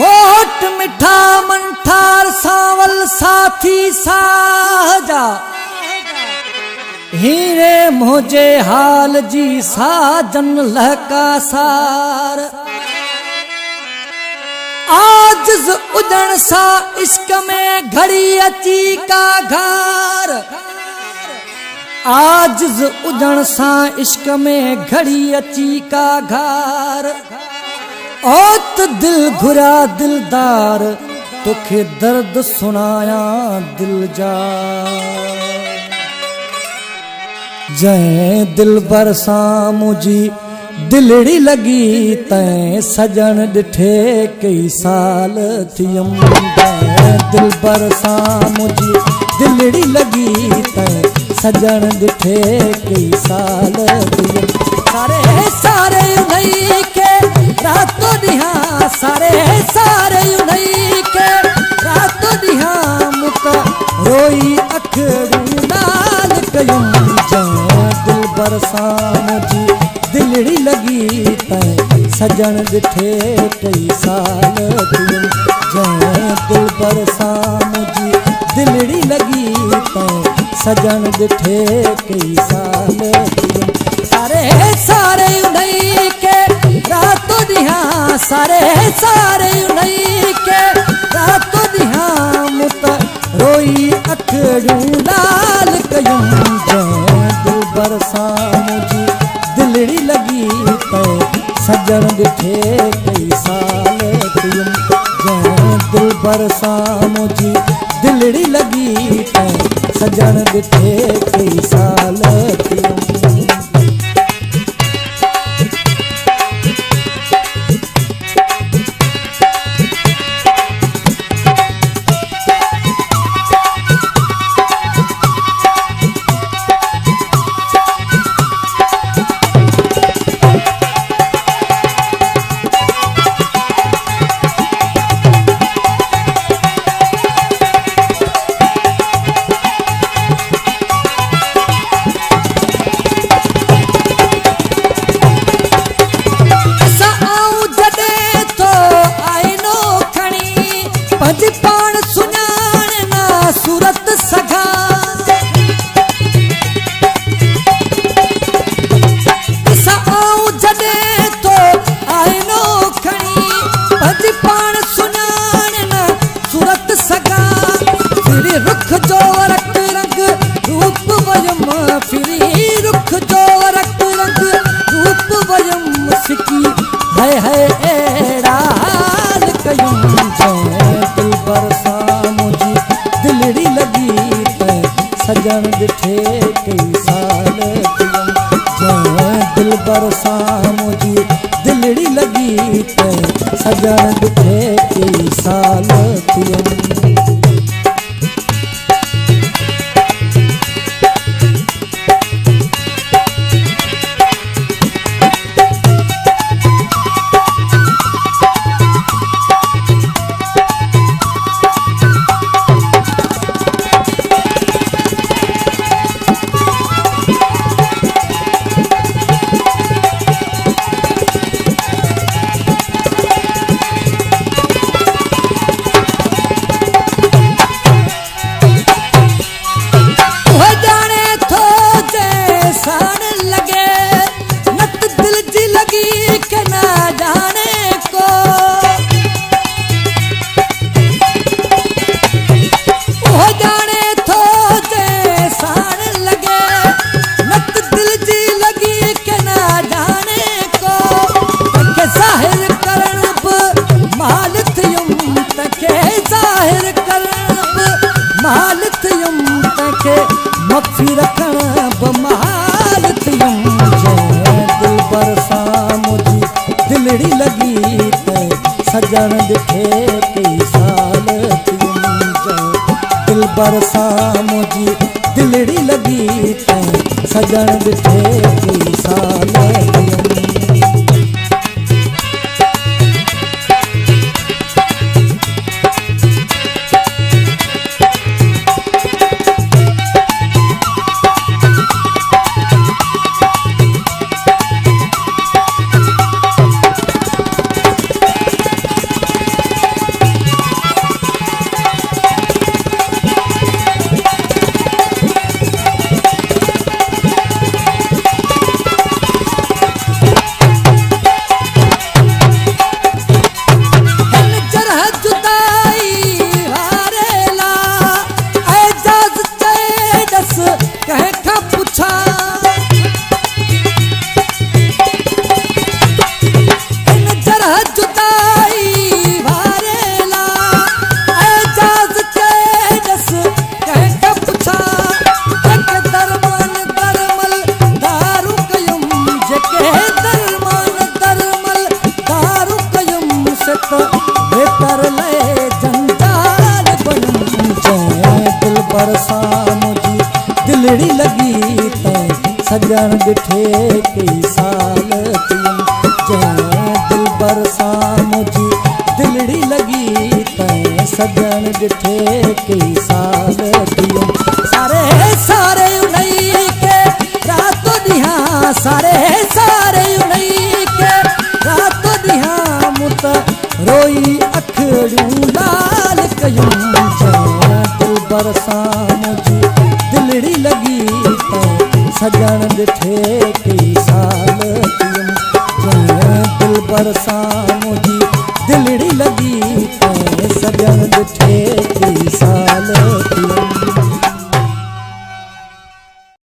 मोट मिठा मंठार सावल साथी साजा हीरे मुझे हाल जी साजन लहका सार आजिज उजण सा इश्क में घड़ी अची का घर आजिज उजण सा इश्क में घड़ी अची का घर ओत दिल घुरा दिलदार तुखे दर्द सुनाया दिल जा जै दिल बरसा मुझी दिलड़ी लगी तैं सजन डिठे कई साल थियम जै दिल बरसा मुझी दिलड़ी लगी तैं सजन डिठे कई साल थियम सारे सारे नहीं के रातों दिहा सारे सारे नहीं के रातों दिहा मुक रोई अखड़ू नाल कयुम दिल बरसा मुझी दिलड़ी लगी तैं सजन डिठे कई साल थियम जै दिल बरसा मुझी दिलड़ी लगी तैं सजन डिठे कई साल थियम सारे सारे नहीं के रातों दिहा सारे सारे नहीं के रातों दिहा मुत रोई अखड़ू लाल कयुम जै दिल बरसा मुझी दिलड़ी लगी तैं सजन डिठे कई साल थियम जै दिल बरसा मुझी दिलड़ी लगी तैं सजन डिठे कई साल थियम सजन डिठे कई साल थियम जै दिल बरसा मुझी दिलड़ी लगी तैं सजन डिठे कई साल थियम मक्फी रखण बमाल थियम जै दिल बरसा मुझी दिलड़ी लगी तैं सजन डिठे कई साल थियम जै दिल बरसा मुझी दिलड़ी लगी तैं सजन डिठे कई साल थियम सजण ॾिठे कई साल थियम जंहिं दिल बरसां मुझी दिलड़ी लगी तैं सजण ॾिठे कई साल थियम सारे सारे उन्हई के रात ॾींहं सारे सारे उन्हई के रात ॾींहं मुत रोई अखड़ियूं लाल कयूं जंहिं दिल बरसां मुझी दिलड़ी लगी तैं सजण ॾिठे कई साल थियम जंहिं दिल बरसां मुझी दिलड़ी लगी तैं सजण ॾिठे कई साल